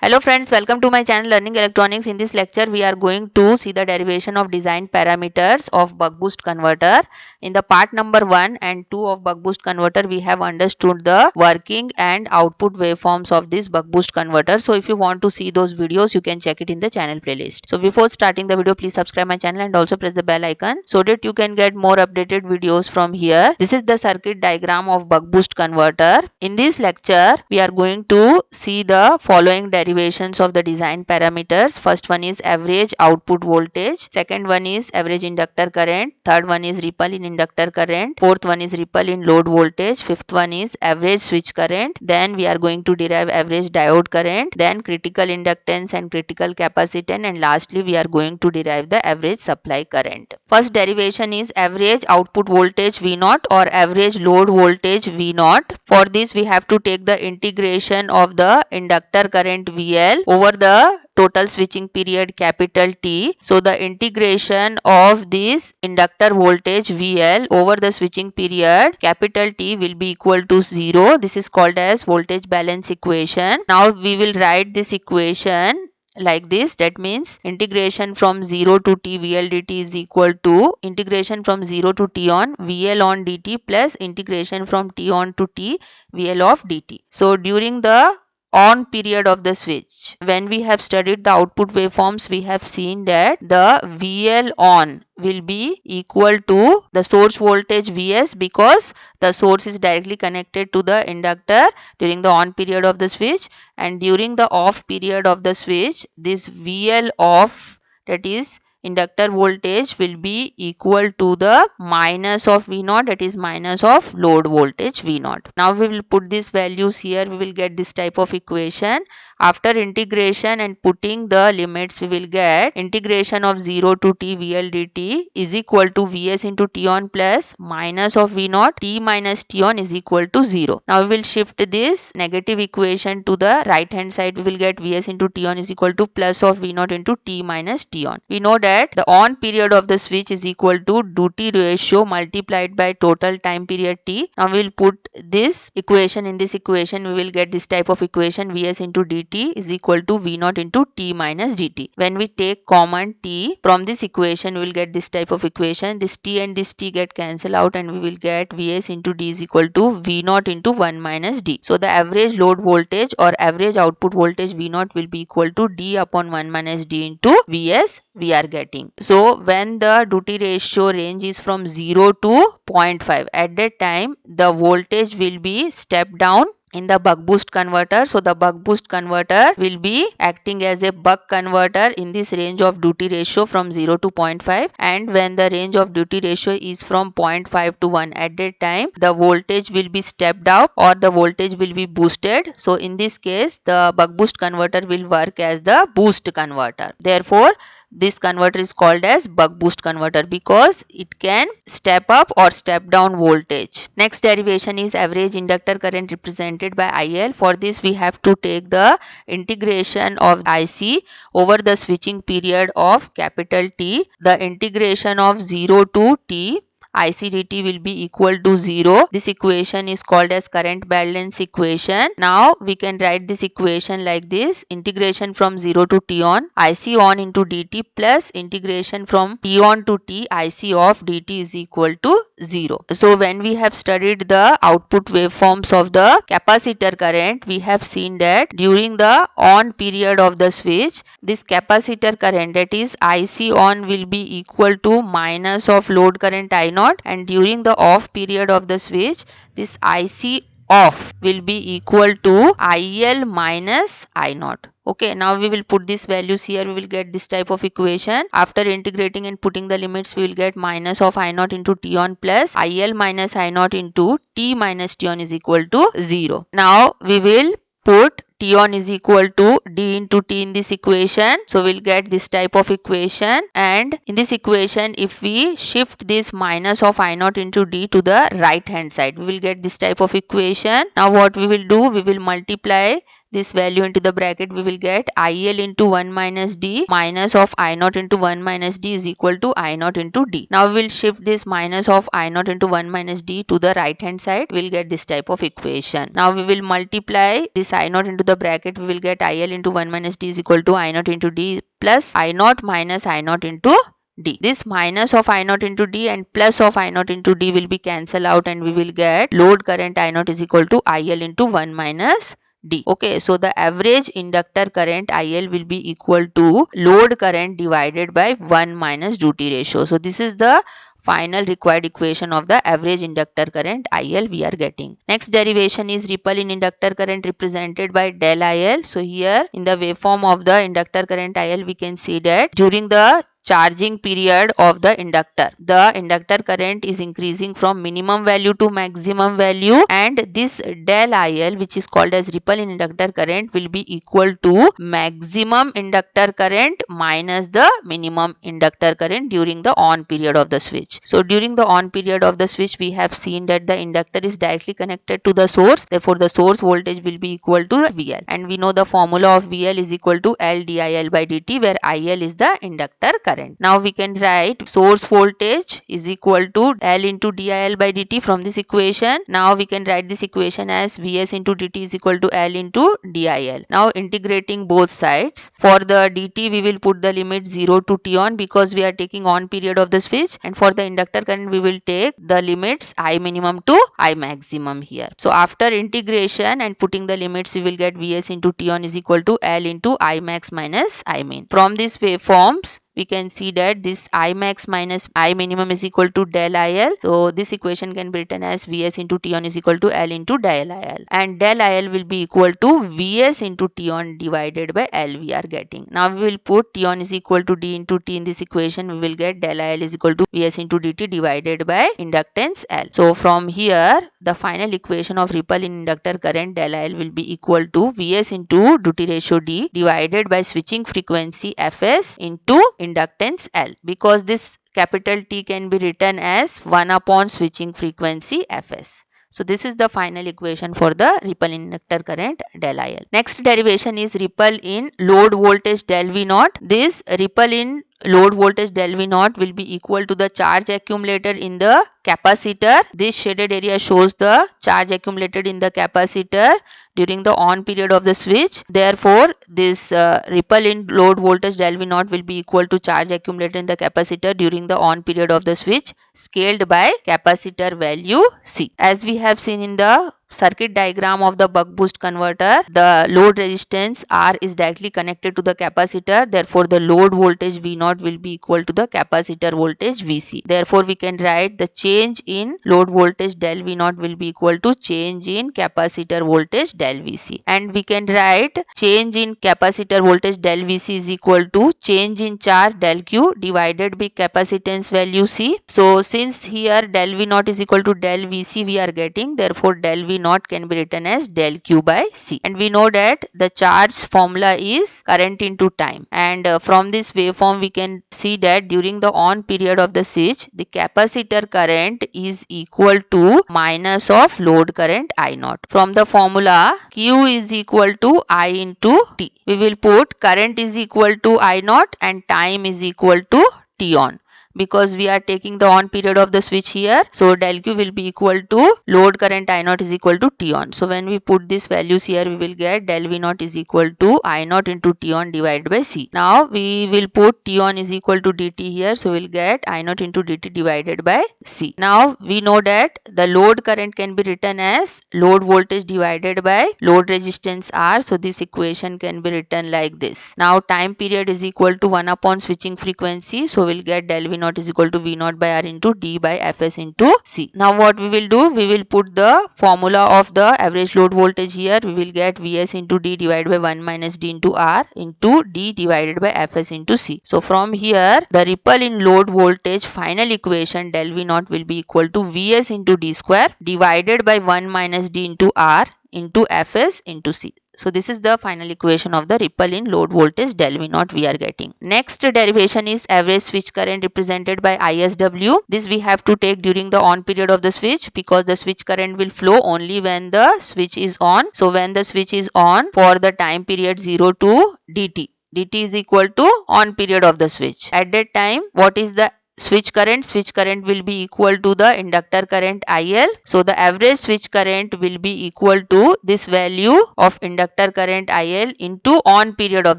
Hello friends, welcome to my channel Learning Electronics. In this lecture, we are going to see the derivation of design parameters of buck boost converter. In the part number 1 and 2 of buck boost converter, we have understood the working and output waveforms of this buck boost converter. So if you want to see those videos, you can check it in the channel playlist. So before starting the video, please subscribe my channel and also press the bell icon so that you can get more updated videos from here. This is the circuit diagram of buck boost converter. In this lecture, we are going to see the following derivations of the design parameters. First one is average output voltage, second one is average inductor current, third one is ripple in inductor current, fourth one is ripple in load voltage, fifth one is average switch current, then we are going to derive average diode current, then critical inductance and critical capacitance, and lastly we are going to derive the average supply current. First derivation is average output voltage V0 or average load voltage V0. For this we have to take the integration of the inductor current VL over the total switching period capital T. So the integration of this inductor voltage VL over the switching period capital T will be equal to 0. This is called as voltage balance equation. Now we will write this equation like this. That means integration from 0 to t VL dt is equal to integration from 0 to t on VL on dt plus integration from t on to t VL of dt. So during the on period of the switch, when we have studied the output waveforms, we have seen that the VL on will be equal to the source voltage Vs because the source is directly connected to the inductor during the on period of the switch, and during the off period of the switch this VL off, that is inductor voltage, will be equal to the minus of V0, that is minus of load voltage V0. Now we will put these values here. We will get this type of equation. After integration and putting the limits, we will get integration of 0 to t VL dt is equal to Vs into t on plus minus of V0 t minus t on is equal to 0. Now we will shift this negative equation to the right hand side. We will get Vs into t on is equal to plus of V0 into t minus t on. We know that the on period of the switch is equal to duty ratio multiplied by total time period t. Now we will put this equation in this equation. We will get this type of equation. Vs into dt is equal to V0 into t minus dt. When we take common t from this equation, we will get this type of equation. This t and this t get cancelled out and we will get Vs into d is equal to V0 into 1 minus d. So the average load voltage or average output voltage V0 will be equal to d upon 1 minus d into Vs we are getting. So when the duty ratio range is from 0 to 0.5, at that time the voltage will be stepped down in the buck boost converter. So the buck boost converter will be acting as a buck converter in this range of duty ratio from 0 to 0.5, and when the range of duty ratio is from 0.5 to 1, at that time the voltage will be stepped up or the voltage will be boosted. So in this case the buck boost converter will work as the boost converter. Therefore this converter is called as buck boost converter because it can step up or step down voltage. Next derivation is average inductor current represented by IL. For this we have to take the integration of IC over the switching period of capital T. The integration of 0 to t IC dt will be equal to 0. This equation is called as current balance equation. Now we can write this equation like this. Integration from 0 to t on IC on into dt plus integration from t on to t IC of dt is equal to 0. So when we have studied the output waveforms of the capacitor current, we have seen that during the on period of the switch, this capacitor current, that is IC on, will be equal to minus of load current I0, and during the off period of the switch this IC off will be equal to IL minus I0. Okay, now we will put these values here. We will get this type of equation. After integrating and putting the limits, we will get minus of I0 into t on plus IL minus I0 into t minus t on is equal to 0. Now we will put t on is equal to d into t in this equation. So we'll get this type of equation, and in this equation if we shift this minus of I0 into d to the right hand side, we will get this type of equation. Now what we will do, we will multiply this value into the bracket, we will get IL into 1 minus D minus of I naught into 1 minus D is equal to I naught into D. Now we will shift this minus of I naught into 1 minus D to the right hand side. We will get this type of equation. Now we will multiply this I naught into the bracket. We will get IL into 1 minus D is equal to I naught into D plus I naught minus I naught into D. This minus of I naught into D and plus of I naught into D will be cancelled out, and we will get load current I naught is equal to IL into 1 minus D. Okay, so the average inductor current IL will be equal to load current divided by 1 minus duty ratio. So this is the final required equation of the average inductor current IL we are getting. Next derivation is ripple in inductor current represented by del IL. So here in the waveform of the inductor current IL, we can see that during the charging period of the inductor current is increasing from minimum value to maximum value, and this del IL, which is called as ripple in inductor current, will be equal to maximum inductor current minus the minimum inductor current during the on period of the switch. So during the on period of the switch, we have seen that the inductor is directly connected to the source, therefore the source voltage will be equal to VL, and we know the formula of VL is equal to L DIL by dt, where IL is the inductor current. Now we can write source voltage is equal to L into DIL by dt from this equation. Now we can write this equation as Vs into dt is equal to L into DIL. Now integrating both sides, for the dt we will put the limit 0 to t on because we are taking on period of the switch, and for the inductor current we will take the limits I minimum to I maximum here. So after integration and putting the limits, we will get Vs into t on is equal to L into I max minus I min. From these waveforms, we can see that this I max minus I minimum is equal to del IL. So this equation can be written as Vs into T on is equal to L into del IL, and del IL will be equal to Vs into T on divided by L we are getting. Now we will put T on is equal to D into T in this equation. We will get del IL is equal to Vs into dt divided by inductance L. So from here, the final equation of ripple in inductor current del IL will be equal to Vs into duty ratio D divided by switching frequency Fs into inductance L, because this capital T can be written as 1 upon switching frequency Fs. So this is the final equation for the ripple in inductor current del IL. Next derivation is ripple in load voltage del V naught. This ripple in load voltage del V naught will be equal to the charge accumulated in the capacitor. This shaded area shows the charge accumulated in the capacitor during the on period of the switch. Therefore, this ripple in load voltage del V naught will be equal to charge accumulated in the capacitor during the on period of the switch scaled by capacitor value C. As we have seen in the circuit diagram of the buck boost converter, the load resistance R is directly connected to the capacitor. Therefore, the load voltage V naught will be equal to the capacitor voltage Vc. Therefore, we can write the change in load voltage del V naught will be equal to change in capacitor voltage del Vc, and we can write change in capacitor voltage del Vc is equal to change in charge del Q divided by capacitance value C. So since here del V naught is equal to del Vc we are getting, therefore del V naught can be written as del Q by C, and we know that the charge formula is current into time, and from this waveform we can see that during the on period of the switch, the capacitor current is equal to minus of load current I naught. From the formula Q is equal to I into T, we will put current is equal to I naught and time is equal to T on, because we are taking the on period of the switch here. So del Q will be equal to load current I naught is equal to T on. So when we put these values here, we will get del V naught is equal to I naught into T on divided by C. Now we will put T on is equal to dt here. So we'll get I naught into dt divided by C. Now we know that the load current can be written as load voltage divided by load resistance R. So this equation can be written like this. Now time period is equal to 1 upon switching frequency. So we'll get del V naught is equal to V naught by R into D by Fs into C. Now what we will do, we will put the formula of the average load voltage here. We will get Vs into D divided by 1 minus D into R into D divided by Fs into C. So from here, the ripple in load voltage final equation del V naught will be equal to Vs into D square divided by 1 minus D into R into Fs into C. So this is the final equation of the ripple in load voltage del V naught we are getting. Next derivation is average switch current represented by ISW. This we have to take during the on period of the switch, because the switch current will flow only when the switch is on. So when the switch is on for the time period 0 to dt. dt is equal to on period of the switch. At that time, what is the switch current? Switch current will be equal to the inductor current IL. So the average switch current will be equal to this value of inductor current IL into on period of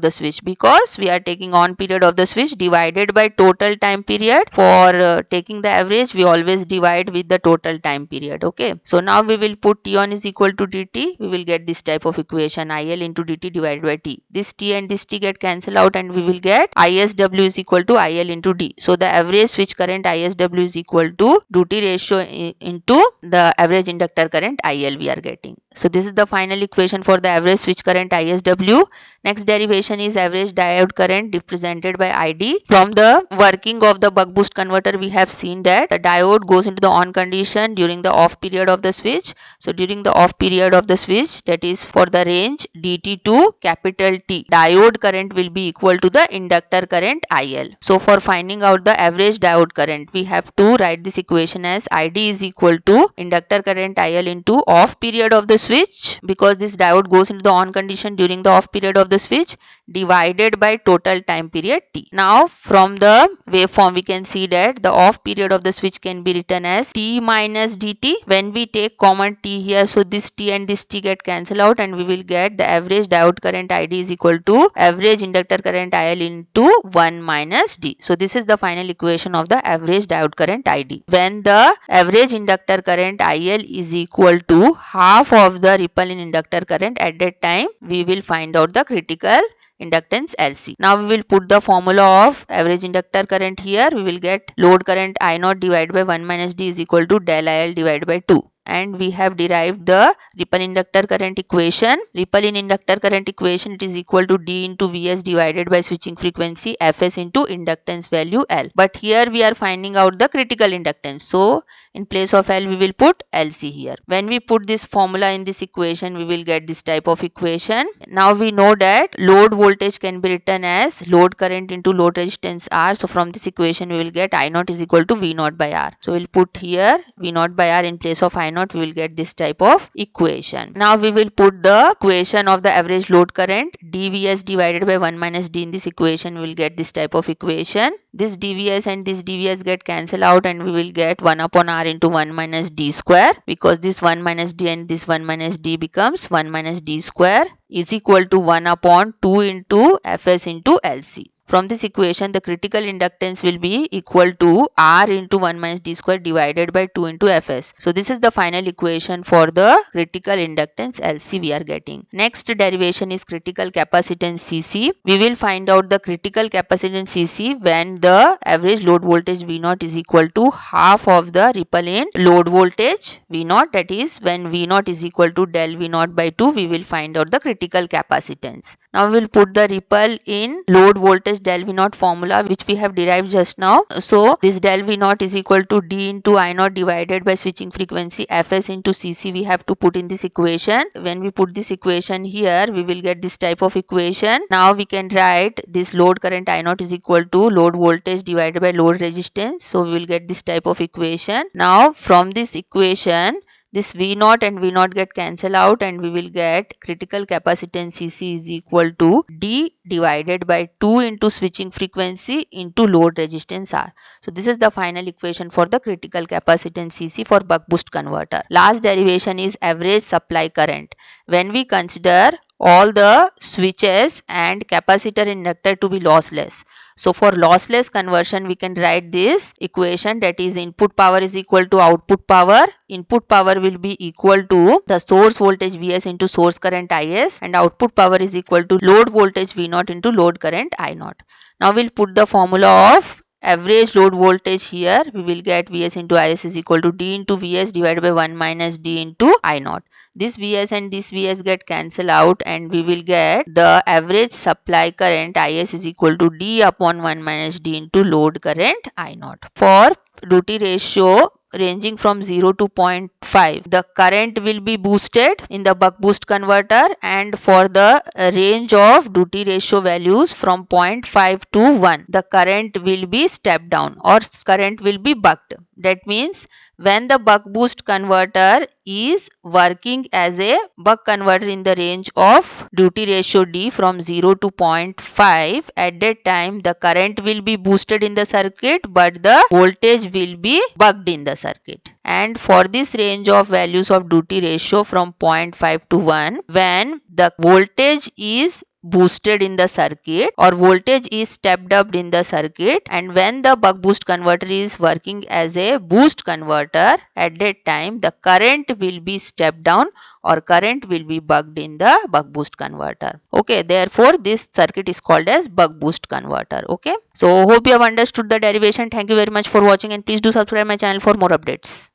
the switch, because we are taking on period of the switch divided by total time period. For taking the average, we always divide with the total time period. Okay, so now we will put T on is equal to dt. We will get this type of equation, IL into dt divided by T. This T and this T get cancelled out and we will get ISW is equal to IL into D. So the average switch current ISW is equal to duty ratio into the average inductor current IL we are getting. So this is the final equation for the average switch current ISW. Next derivation is average diode current represented by ID. From the working of the buck boost converter, we have seen that the diode goes into the on condition during the off period of the switch. So during the off period of the switch, that is for the range dt to capital T, diode current will be equal to the inductor current IL. So for finding out the average diode current, we have to write this equation as ID is equal to inductor current IL into off period of the switch, because this diode goes into the on condition during the off period of the switch, divided by total time period T. Now from the waveform we can see that the off period of the switch can be written as T minus dt. When we take common T here, so this T and this T get cancelled out and we will get the average diode current ID is equal to average inductor current IL into 1 minus D. So this is the final equation of the average diode current ID. When the average inductor current IL is equal to half of the ripple in inductor current, at that time we will find out the critical inductance LC. Now we will put the formula of average inductor current here. We will get load current I naught divided by 1 minus D is equal to del IL divided by 2. And we have derived the ripple inductor current equation. Ripple in inductor current equation, it is equal to D into Vs divided by switching frequency Fs into inductance value L. But here we are finding out the critical inductance. So in place of L we will put LC here. When we put this formula in this equation, we will get this type of equation. Now we know that load voltage can be written as load current into load resistance R. So from this equation we will get I naught is equal to V naught by R. So we'll put here V naught by R in place of I naught. We will get this type of equation. Now we will put the equation of the average load current dVs divided by 1 minus D in this equation. We will get this type of equation. This dVs and this dVs get cancelled out and we will get 1 upon R into 1 minus D square, because this 1 minus D and this 1 minus D becomes 1 minus D square is equal to 1 upon 2 into Fs into Lc. From this equation, the critical inductance will be equal to R into 1 minus D square divided by 2 into Fs. So this is the final equation for the critical inductance Lc we are getting. Next derivation is critical capacitance Cc. We will find out the critical capacitance Cc when the average load voltage V0 is equal to half of the ripple in load voltage V0. That is, when V0 is equal to del V0 by 2, we will find out the critical capacitance. Now we will put the ripple in load voltage del V0 formula which we have derived just now. So this del V0 is equal to D into I naught divided by switching frequency Fs into Cc we have to put in this equation. When we put this equation here, we will get this type of equation. Now we can write this load current I naught is equal to load voltage divided by load resistance. So we will get this type of equation. Now from this equation, this V0 and V0 get cancelled out and we will get critical capacitance Cc is equal to D divided by 2 into switching frequency into load resistance R. So this is the final equation for the critical capacitance Cc for buck boost converter. Last derivation is average supply current. When we consider all the switches and capacitor inductor to be lossless. So for lossless conversion, we can write this equation, that is input power is equal to output power. Input power will be equal to the source voltage Vs into source current Is, and output power is equal to load voltage V0 into load current I0. Now we'll put the formula of average load voltage here. We will get Vs into Is is equal to D into Vs divided by 1 minus D into I0. This Vs and this Vs get cancelled out and we will get the average supply current Is is equal to D upon 1 minus D into load current I0. For duty ratio ranging from 0 to 0.5, the current will be boosted in the buck boost converter, and for the range of duty ratio values from 0.5 to 1, the current will be stepped down or current will be bucked. That means when the buck boost converter is working as a buck converter in the range of duty ratio D from 0 to 0.5, at that time the current will be boosted in the circuit but the voltage will be bucked in the circuit. And for this range of values of duty ratio from 0.5 to 1, when the voltage is boosted in the circuit or voltage is stepped up in the circuit, and when the buck boost converter is working as a boost converter, at that time the current will be stepped down or current will be bucked in the buck boost converter. Okay, therefore this circuit is called as buck boost converter. Okay, so hope you have understood the derivation. Thank you very much for watching, and please do subscribe my channel for more updates.